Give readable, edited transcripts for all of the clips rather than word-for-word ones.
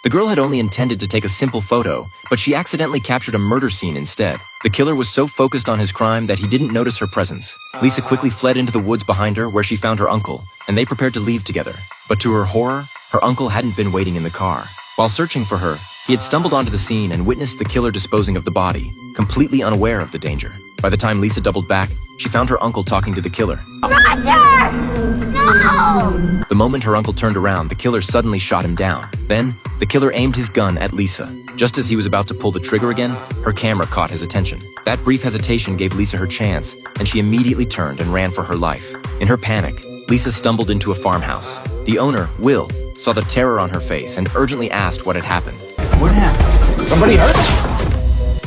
The girl had only intended to take a simple photo, but she accidentally captured a murder scene instead. The killer was so focused on his crime that he didn't notice her presence. Lisa quickly fled into the woods behind her where she found her uncle, and they prepared to leave together. But to her horror, her uncle hadn't been waiting in the car. While searching for her, he had stumbled onto the scene and witnessed the killer disposing of the body, completely unaware of the danger. By the time Lisa doubled back, she found her uncle talking to the killer. Roger! No! The moment her uncle turned around, the killer suddenly shot him down. Then, the killer aimed his gun at Lisa. Just as he was about to pull the trigger again, her camera caught his attention. That brief hesitation gave Lisa her chance, and she immediately turned and ran for her life. In her panic, Lisa stumbled into a farmhouse. The owner, Will, saw the terror on her face and urgently asked what had happened. What happened? Somebody hurt?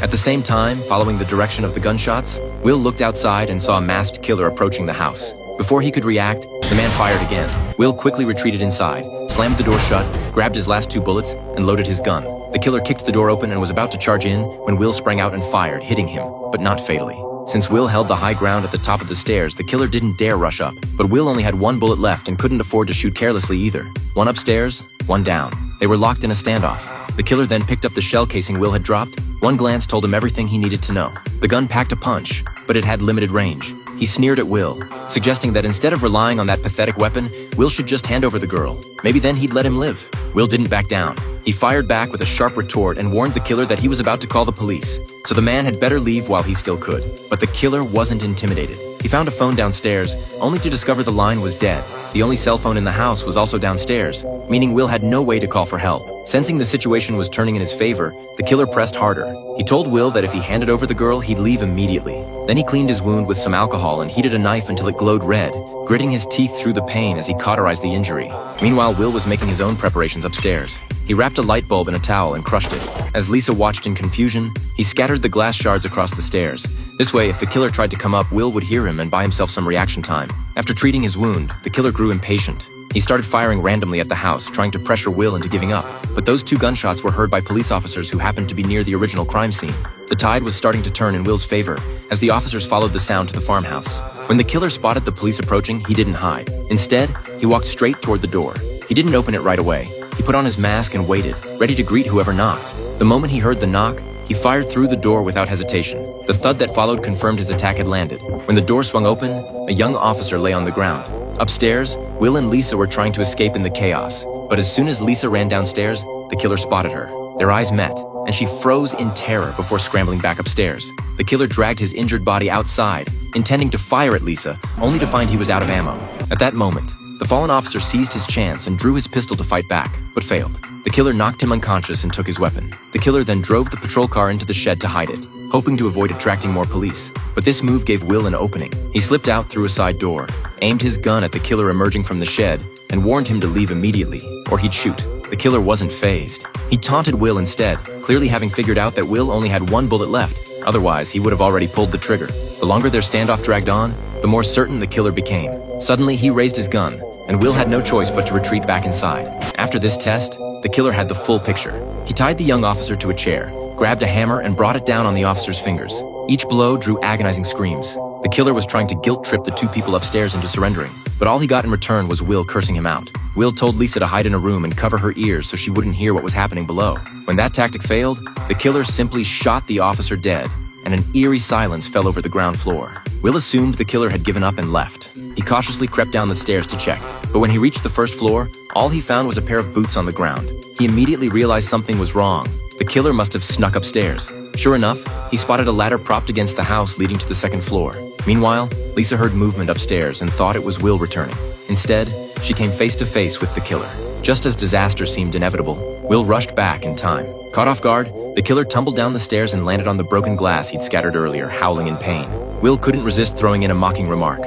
At the same time, following the direction of the gunshots, Will looked outside and saw a masked killer approaching the house. Before he could react, the man fired again. Will quickly retreated inside, slammed the door shut, grabbed his last 2 bullets, and loaded his gun. The killer kicked the door open and was about to charge in when Will sprang out and fired, hitting him, but not fatally. Since Will held the high ground at the top of the stairs, the killer didn't dare rush up. But Will only had 1 bullet left and couldn't afford to shoot carelessly either. 1 upstairs, 1 down. They were locked in a standoff. The killer then picked up the shell casing Will had dropped. 1 glance told him everything he needed to know. The gun packed a punch, but it had limited range. He sneered at Will, suggesting that instead of relying on that pathetic weapon, Will should just hand over the girl. Maybe then he'd let him live. Will didn't back down. He fired back with a sharp retort and warned the killer that he was about to call the police, so the man had better leave while he still could. But the killer wasn't intimidated. He found a phone downstairs, only to discover the line was dead. The only cell phone in the house was also downstairs, meaning Will had no way to call for help. Sensing the situation was turning in his favor, the killer pressed harder. He told Will that if he handed over the girl, he'd leave immediately. Then he cleaned his wound with some alcohol and heated a knife until it glowed red, gritting his teeth through the pain as he cauterized the injury. Meanwhile, Will was making his own preparations upstairs. He wrapped a light bulb in a towel and crushed it. As Lisa watched in confusion, he scattered the glass shards across the stairs. This way, if the killer tried to come up, Will would hear him and buy himself some reaction time. After treating his wound, the killer grew impatient. He started firing randomly at the house, trying to pressure Will into giving up. But those 2 gunshots were heard by police officers who happened to be near the original crime scene. The tide was starting to turn in Will's favor as the officers followed the sound to the farmhouse. When the killer spotted the police approaching, he didn't hide. Instead, he walked straight toward the door. He didn't open it right away. He put on his mask and waited, ready to greet whoever knocked. The moment he heard the knock, he fired through the door without hesitation. The thud that followed confirmed his attack had landed. When the door swung open, a young officer lay on the ground. Upstairs, Will and Lisa were trying to escape in the chaos. But as soon as Lisa ran downstairs, the killer spotted her. Their eyes met, and she froze in terror before scrambling back upstairs. The killer dragged his injured body outside, intending to fire at Lisa, only to find he was out of ammo. At that moment, the fallen officer seized his chance and drew his pistol to fight back, but failed. The killer knocked him unconscious and took his weapon. The killer then drove the patrol car into the shed to hide it, hoping to avoid attracting more police. But this move gave Will an opening. He slipped out through a side door, aimed his gun at the killer emerging from the shed, and warned him to leave immediately, or he'd shoot. The killer wasn't fazed. He taunted Will instead, clearly having figured out that Will only had 1 bullet left. Otherwise, he would have already pulled the trigger. The longer their standoff dragged on, the more certain the killer became. Suddenly, he raised his gun, and Will had no choice but to retreat back inside. After this test, the killer had the full picture. He tied the young officer to a chair, grabbed a hammer, and brought it down on the officer's fingers. Each blow drew agonizing screams. The killer was trying to guilt-trip the 2 people upstairs into surrendering, but all he got in return was Will cursing him out. Will told Lisa to hide in a room and cover her ears so she wouldn't hear what was happening below. When that tactic failed, the killer simply shot the officer dead, and an eerie silence fell over the ground floor. Will assumed the killer had given up and left. He cautiously crept down the stairs to check, but when he reached the first floor, all he found was a pair of boots on the ground. He immediately realized something was wrong. The killer must have snuck upstairs. Sure enough, he spotted a ladder propped against the house leading to the 2nd floor. Meanwhile, Lisa heard movement upstairs and thought it was Will returning. Instead, she came face to face with the killer. Just as disaster seemed inevitable, Will rushed back in time. Caught off guard, the killer tumbled down the stairs and landed on the broken glass he'd scattered earlier, howling in pain. Will couldn't resist throwing in a mocking remark.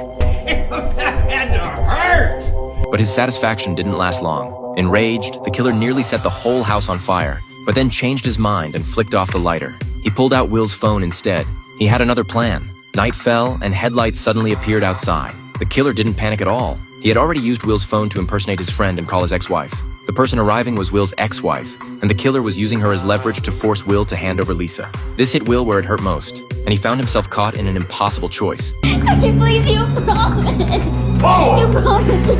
That had to hurt! But his satisfaction didn't last long. Enraged, the killer nearly set the whole house on fire, but then changed his mind and flicked off the lighter. He pulled out Will's phone instead. He had another plan. Night fell, and headlights suddenly appeared outside. The killer didn't panic at all. He had already used Will's phone to impersonate his friend and call his ex-wife. The person arriving was Will's ex-wife, and the killer was using her as leverage to force Will to hand over Lisa. This hit Will where it hurt most, and he found himself caught in an impossible choice. Please, you promise. Follow! You promise.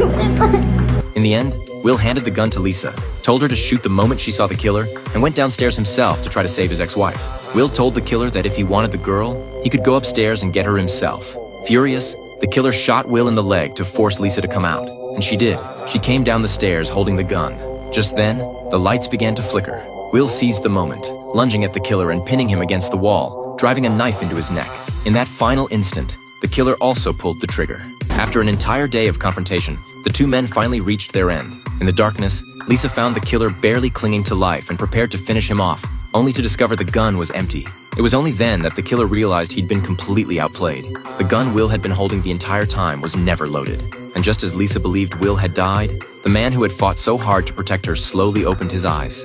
In the end, Will handed the gun to Lisa, told her to shoot the moment she saw the killer, and went downstairs himself to try to save his ex-wife. Will told the killer that if he wanted the girl, he could go upstairs and get her himself. Furious, the killer shot Will in the leg to force Lisa to come out, and she did. She came down the stairs holding the gun. Just then, the lights began to flicker. Will seized the moment, lunging at the killer and pinning him against the wall, driving a knife into his neck. In that final instant, the killer also pulled the trigger. After an entire day of confrontation, the two men finally reached their end. In the darkness, Lisa found the killer barely clinging to life and prepared to finish him off, only to discover the gun was empty. It was only then that the killer realized he'd been completely outplayed. The gun Will had been holding the entire time was never loaded. And just as Lisa believed Will had died, the man who had fought so hard to protect her slowly opened his eyes.